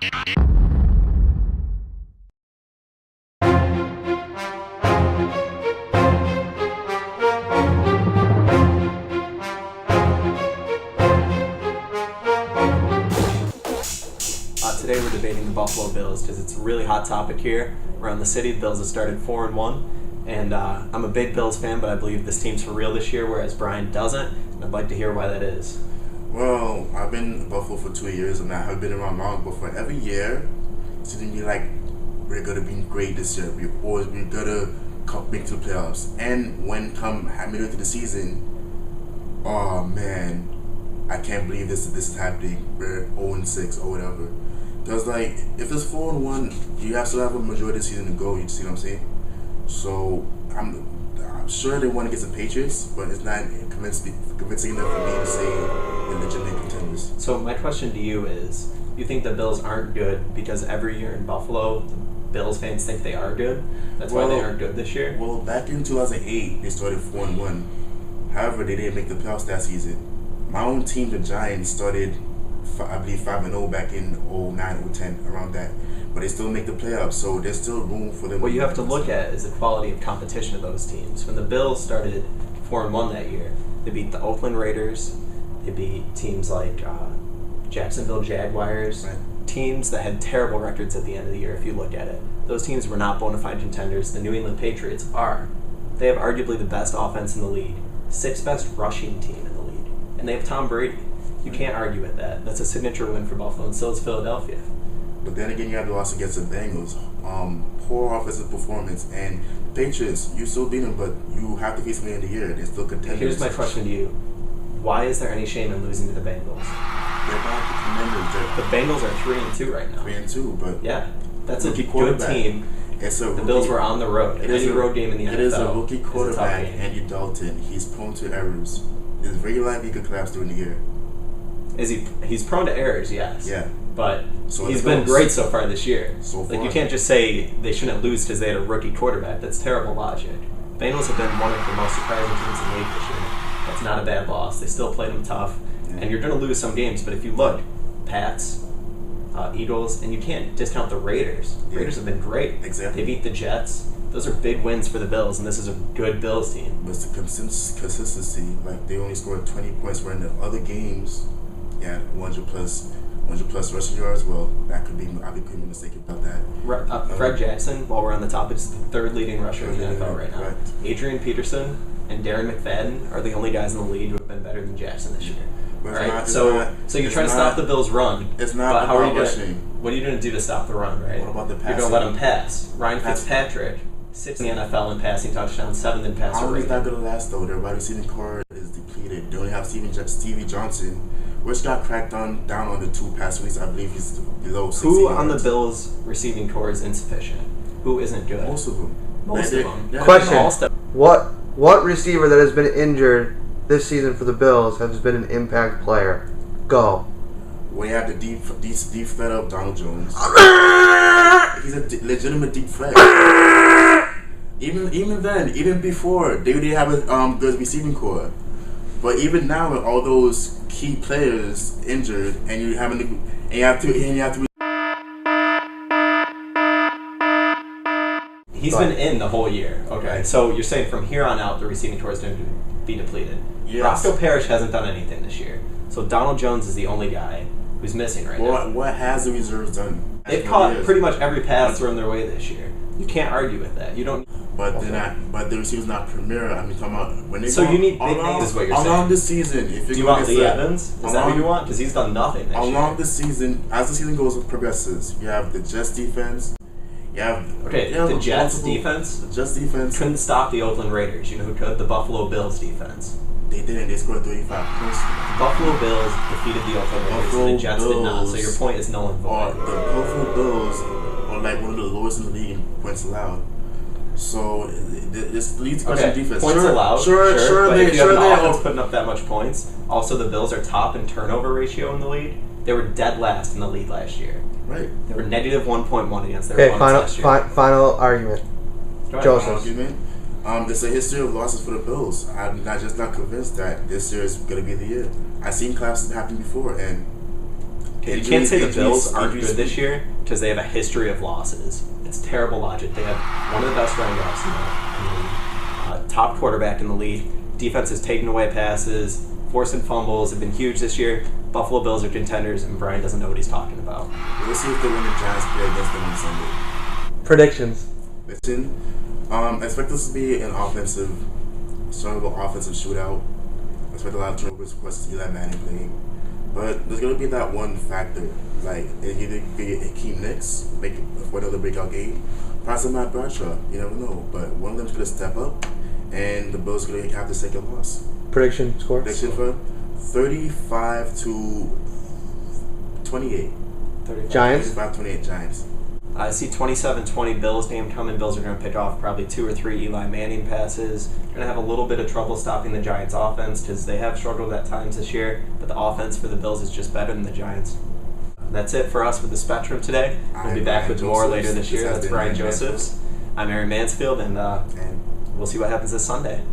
Today we're debating the Buffalo Bills because it's a really hot topic here around the city. The Bills have started 4-1, and I'm a big Bills fan, but I believe this team's for real this year, whereas Brian doesn't, and I'd like to hear why that is. Well, I've been in Buffalo for 2 years, and I have been around long, but for every year, it seems to me like we're going to be great this year. We're going to make to the playoffs. And when come midway through the season, oh man, I can't believe this is happening. We're 0-6 or whatever. Because, like, if it's 4-1, you still have a majority of the season to go. You see what I'm saying? So, I'm sure they won against the Patriots, but it's not convincing enough for me to say they're legitimate contenders. So, my question to you is, you think the Bills aren't good because every year in Buffalo, the Bills fans think they are good? That's why they aren't good this year? Well, back in 2008, they started 4-1. However, they didn't make the playoffs that season. My own team, the Giants, started I believe 5-0 back in 09, 010, around that. But they still make the playoffs, so there's still room for them. What you have to look at is the quality of competition of those teams. When the Bills started 4-1 that year, they beat the Oakland Raiders, they beat teams like Jacksonville Jaguars, right. Teams that had terrible records at the end of the year if you look at it. Those teams were not bona fide contenders. The New England Patriots are. They have arguably the best offense in the league, 6th best rushing team in the league, and they have Tom Brady. You can't argue with that. That's a signature win for Buffalo, and so is Philadelphia. But then again, you have to loss against the Bengals. Poor offensive performance. And the Patriots, you still beat them, but you have to face them at the end of the year. They're still contenders. Here's my question to you. Why is there any shame in losing to the Bengals? They're not the contenders. The Bengals are 3-2 right now. 3-2, but... Yeah. That's a good team. The Bills were on the road. Any road game in the NFL. It is a rookie quarterback, Andy Dalton. He's prone to errors. It's very likely he could collapse during the year. He's prone to errors, yes. Yeah. But he's been great so far this year. So far. Like, you can't just say they shouldn't lose because they had a rookie quarterback. That's terrible logic. Bengals have been one of the most surprising teams in the league this year. That's not a bad loss. They still played them tough. Yeah. And you're going to lose some games, but if you look, Pats, Eagles, and you can't discount the Raiders. Yeah. Raiders have been great. Exactly. They beat the Jets. Those are big wins for the Bills, and this is a good Bills team. But it's the consistency. Like, they only scored 20 points, where in the other games, 100 plus rushing yards. Well, that could be. I'd be pretty mistaken about that. Fred Jackson, while we're on the topic, is the third leading rusher in the NFL right now. Correct. Adrian Peterson and Darren McFadden are the only guys in the league who have been better than Jackson this year. Right. So you're trying to stop the Bills' run. It's not. But how are you rushing. What are you going to do to stop the run? Right. What about the passing? You're going to let them pass. Ryan Fitzpatrick, 6th in the NFL in passing touchdowns, 7th in passer rating. How long is that going to last though? Their wide receiving core is depleted. They only have Stevie Johnson, which got cracked down on the 2 pass weeks. I believe he's below 60 Who yards. on the Bills' receiving core is insufficient? Who isn't good? Most of them. Yeah, Question: What receiver that has been injured this season for the Bills has been an impact player? Go. We have the deep threat of Donald Jones. He's a legitimate deep threat. Even before, they didn't have a good receiving core. But even now, with all those key players injured, and you have to. He's been in the whole year. Okay, so you're saying from here on out, the receiving core is going to be depleted. Yes. Roscoe Parrish hasn't done anything this year, so Donald Jones is the only guy who's missing right now. What has the reserves done? They've caught pretty much every pass thrown their way this year. You can't argue with that. You don't. But the receiver's not premier. I mean, talking about when they. So you need big names, is what you're saying. Along the season, if do you want Lee Evans? Is that who you want? Because he's done nothing this year. Along the season, as the season progresses, you have the Jets defense. The Jets defense. The Jets defense couldn't stop the Oakland Raiders. You know who could? The Buffalo Bills defense. They didn't. They scored 35 points. The Buffalo Bills defeated the Oakland Raiders, and the Jets did not. So your point is null and void. The Buffalo Bills are like one of the lowest in the league in points allowed. So this leads to question defense. Points allowed. Sure. But if you have an they offense putting up that much points. Also, the Bills are top in turnover ratio in the league. They were dead last in the league last year. Right. They were negative 1.1 against their opponents last year. Final argument. Josephs. There's a history of losses for the Bills. I'm not convinced that this year is going to be the year. I've seen collapses happen before, and You can't say the Bills aren't injuries- good this year because they have a history of losses. It's terrible logic. They have one of the best running backs in the league, top quarterback in the league. Defense is taking away passes, forcing fumbles have been huge this year. Buffalo Bills are contenders, and Brian doesn't know what he's talking about. We'll see if they win the Giants play against them on Sunday. Predictions. Listen, I expect this to be an strong offensive shootout. I expect a lot of turnovers, of course, Eli Manning playing. But there's going to be that one factor. Like, if you get Hakeem Nicks for another breakout game, possibly Matt Bradshaw. You never know. But one of them's going to step up, and the Bills are going to have to take a loss. Prediction score. Prediction for 35 to 28. 35. Giants. 35-28 Giants. I see 27-20 Bills game coming. Bills are going to pick off probably 2 or 3 Eli Manning passes. Going to have a little bit of trouble stopping the Giants' offense because they have struggled at times this year, but the offense for the Bills is just better than the Giants. That's it for us with the Spectrum today. We'll be back with more later this year. That's Brian Josephs. I'm Aaron Mansfield, and we'll see what happens this Sunday.